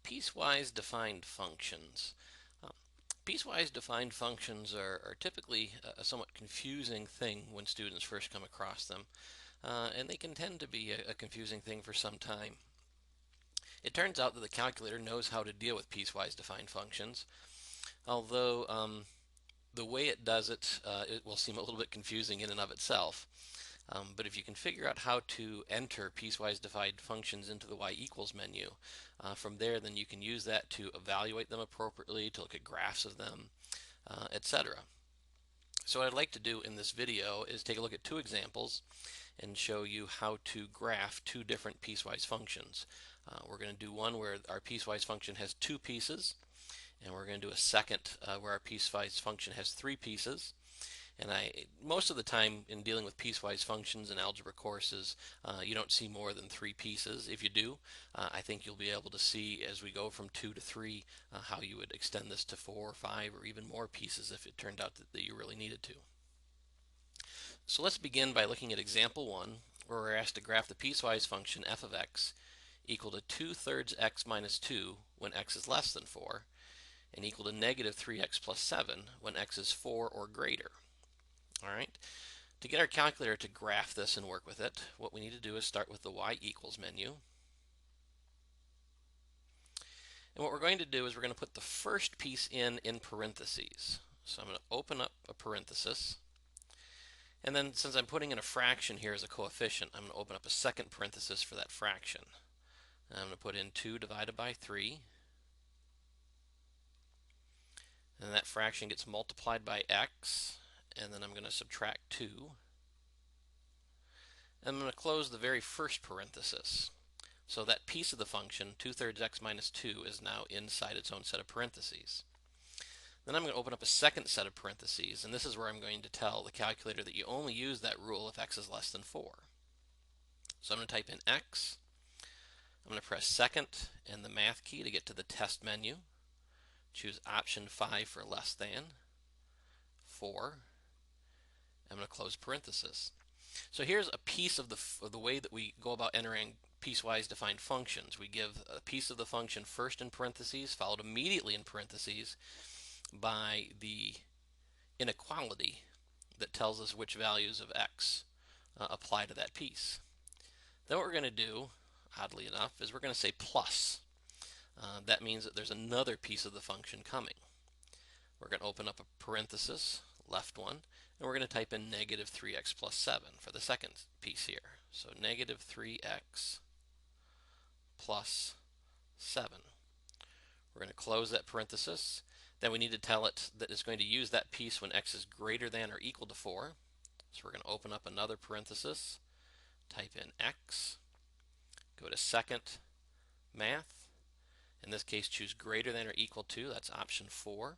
Piecewise defined functions. Uh, Piecewise defined functions are typically a somewhat confusing thing when students first come across them, and they can tend to be a confusing thing for some time. It turns out that the calculator knows how to deal with piecewise defined functions, although the way it does it, it will seem a little bit confusing in and of itself. But if you can figure out how to enter piecewise defined functions into the y equals menu, from there then you can use that to evaluate them appropriately, to look at graphs of them, etc. So what I'd like to do in this video is take a look at two examples and show you how to graph two different piecewise functions. We're going to do one where our piecewise function has two pieces, and we're going to do a second where our piecewise function has three pieces. And most of the time in dealing with piecewise functions in algebra courses, you don't see more than three pieces. If you do, I think you'll be able to see as we go from two to three how you would extend this to four or five or even more pieces if it turned out that you really needed to. So let's begin by looking at example one, where we're asked to graph the piecewise function f of x equal to 2/3 x minus 2 when x is less than 4, and equal to negative 3x plus 7 when x is 4 or greater. All right. To get our calculator to graph this and work with it, what we need to do is start with the y equals menu. And what we're going to do is we're going to put the first piece in parentheses. So I'm going to open up a parenthesis. And then since I'm putting in a fraction here as a coefficient, I'm going to open up a second parenthesis for that fraction. And I'm going to put in 2 divided by 3. And that fraction gets multiplied by x. And then I'm going to subtract 2. And I'm going to close the very first parenthesis. So that piece of the function, 2/3 x minus 2, is now inside its own set of parentheses. Then I'm going to open up a second set of parentheses, and this is where I'm going to tell the calculator that you only use that rule if x is less than 4. So I'm going to type in x. I'm going to press second and the math key to get to the test menu. Choose option 5 for less than 4. I'm going to close parenthesis. So here's a piece of the way that we go about entering piecewise defined functions. We give a piece of the function first in parentheses, followed immediately in parentheses by the inequality that tells us which values of x apply to that piece. Then what we're going to do, oddly enough, is we're going to say plus. That means that there's another piece of the function coming. We're going to open up a parenthesis, left one, and we're going to type in negative 3x plus 7 for the second piece here. So negative 3x plus 7. We're going to close that parenthesis. Then we need to tell it that it's going to use that piece when x is greater than or equal to 4. So we're going to open up another parenthesis, type in x, go to second, math. In this case, choose greater than or equal to. That's option 4.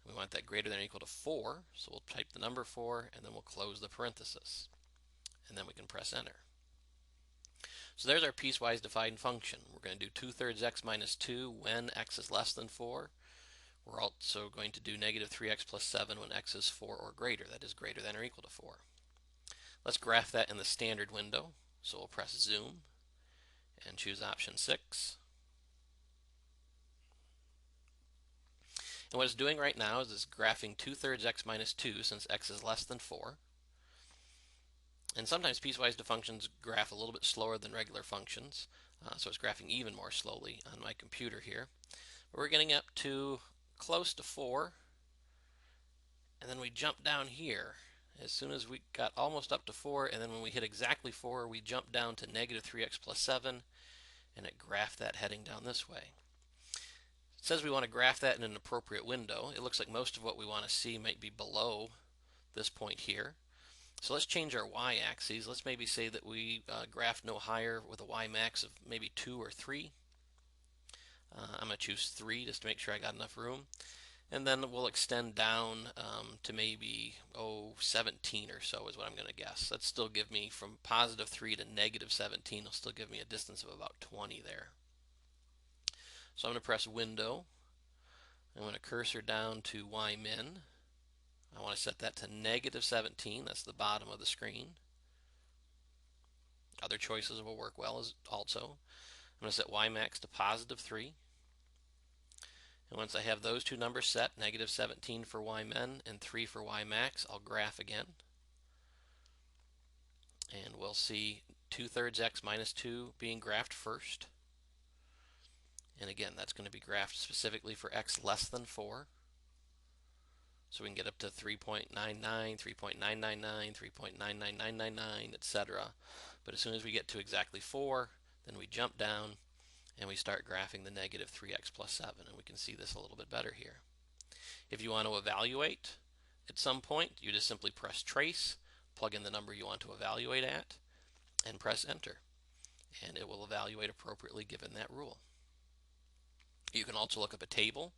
We want that greater than or equal to 4, so we'll type the number 4, and then we'll close the parenthesis. And then we can press enter. So there's our piecewise defined function. We're going to do 2/3 x minus 2 when x is less than 4. We're also going to do negative 3x plus 7 when x is 4 or greater, that is greater than or equal to 4. Let's graph that in the standard window. So we'll press zoom and choose option 6. And what it's doing right now is it's graphing 2/3 x minus 2 since x is less than 4. And sometimes piecewise defined functions graph a little bit slower than regular functions, so it's graphing even more slowly on my computer here. But we're getting up to close to 4, and then we jump down here as soon as we got almost up to 4, and then when we hit exactly 4, we jump down to negative 3x plus 7, and it graphed that heading down this way. It says we want to graph that in an appropriate window. It looks like most of what we want to see might be below this point here. So let's change our y-axes. Let's maybe say that we graph no higher with a y-max of maybe 2 or 3. I'm going to choose 3 just to make sure I got enough room. And then we'll extend down to maybe 17 or so is what I'm going to guess. That'll still give me from positive 3 to negative 17. It'll still give me a distance of about 20 there. So I'm going to press window. I'm going to cursor down to y-min. I want to set that to negative 17. That's the bottom of the screen. Other choices will work well as also. I'm going to set y max to positive 3. And once I have those two numbers set, negative 17 for y min and 3 for y max, I'll graph again. And we'll see 2/3 x minus 2 being graphed first. And again, that's going to be graphed specifically for x less than 4. So we can get up to 3.99, 3.999, 3.99999, etc. But as soon as we get to exactly 4, then we jump down and we start graphing the negative 3x plus 7. And we can see this a little bit better here. If you want to evaluate at some point, you just simply press trace, plug in the number you want to evaluate at, and press enter. And it will evaluate appropriately given that rule. You can also look up a table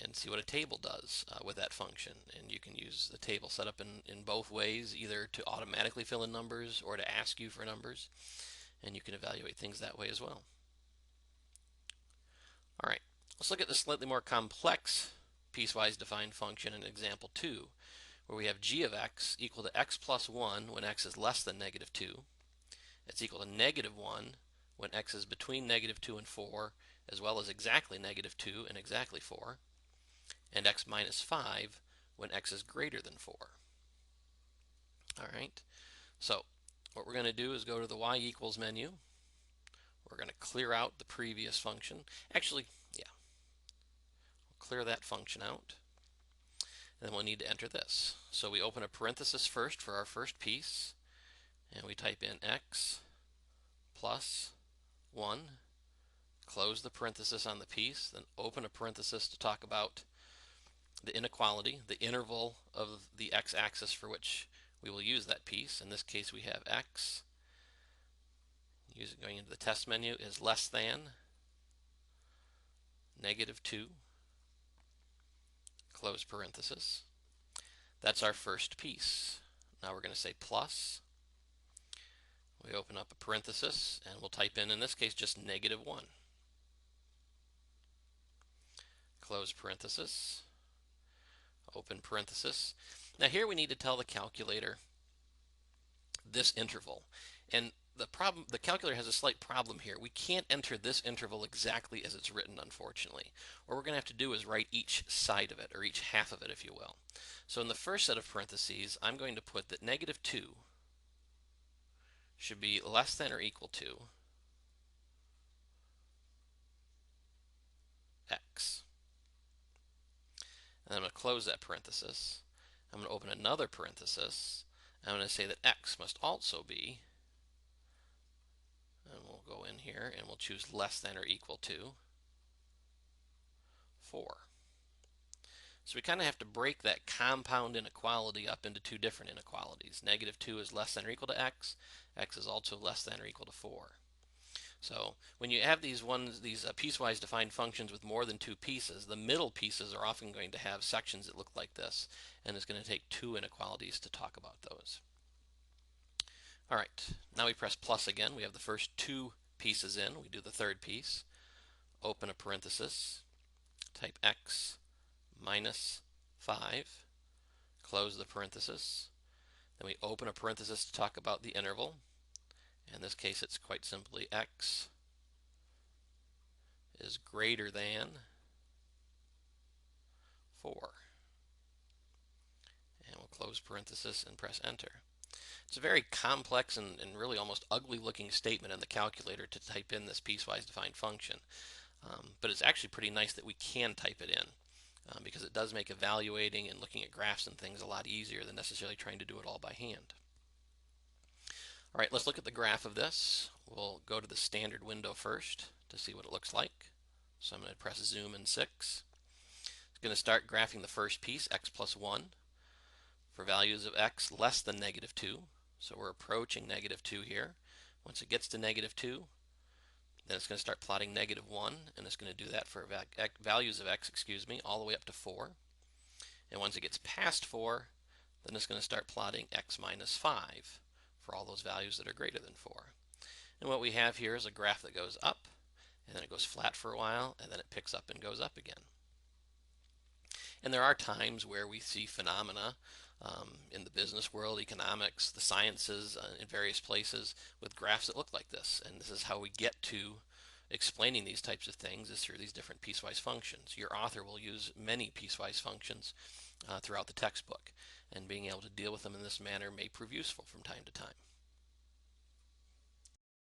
and see what a table does with that function. And you can use the table set up in both ways, either to automatically fill in numbers or to ask you for numbers. And you can evaluate things that way as well. All right, let's look at the slightly more complex piecewise defined function in example 2, where we have g of x equal to x plus 1 when x is less than negative 2. It's equal to negative 1 when x is between negative 2 and 4, as well as exactly negative 2 and exactly 4, and x minus 5 when x is greater than 4. All right, so what we're going to do is go to the y equals menu. We're going to clear out the previous function. Actually, yeah, we'll clear that function out. And then we'll need to enter this. So we open a parenthesis first for our first piece, and we type in x plus 1, close the parenthesis on the piece, then open a parenthesis to talk about the inequality, the interval of the x-axis for which we will use that piece. In this case, we have x, going into the test menu, is less than negative 2, close parenthesis. That's our first piece. Now we're going to say plus. We open up a parenthesis and we'll type in this case, just negative 1. Close parenthesis. Open parenthesis. Now here we need to tell the calculator this interval. And the calculator has a slight problem here. We can't enter this interval exactly as it's written, unfortunately. What we're going to have to do is write each side of it, or each half of it, if you will. So in the first set of parentheses, I'm going to put that negative 2 should be less than or equal to x. And I'm going to close that parenthesis. I'm going to open another parenthesis. I'm going to say that x must also be, and we'll go in here and we'll choose less than or equal to 4. So we kind of have to break that compound inequality up into two different inequalities. Negative 2 is less than or equal to x. X is also less than or equal to 4. So when you have these piecewise defined functions with more than two pieces, the middle pieces are often going to have sections that look like this, and it's going to take two inequalities to talk about those. All right, now we press plus again. We have the first two pieces in. We do the third piece. Open a parenthesis. Type x minus 5. Close the parenthesis. Then we open a parenthesis to talk about the interval. In this case, it's quite simply x is greater than 4. And we'll close parenthesis and press enter. It's a very complex and really almost ugly looking statement in the calculator to type in this piecewise defined function. But it's actually pretty nice that we can type it in because it does make evaluating and looking at graphs and things a lot easier than necessarily trying to do it all by hand. All right, let's look at the graph of this. We'll go to the standard window first to see what it looks like. So I'm going to press zoom in 6. It's going to start graphing the first piece, x plus 1, for values of x less than negative 2. So we're approaching negative 2 here. Once it gets to negative 2, then it's going to start plotting negative 1, and it's going to do that for values of x, all the way up to 4. And once it gets past 4, then it's going to start plotting x minus 5 for all those values that are greater than 4. And what we have here is a graph that goes up, and then it goes flat for a while, and then it picks up and goes up again. And there are times where we see phenomena in the business world, economics, the sciences, in various places with graphs that look like this. And this is how we get to explaining these types of things, is through these different piecewise functions. Your author will use many piecewise functions throughout the textbook, and being able to deal with them in this manner may prove useful from time to time.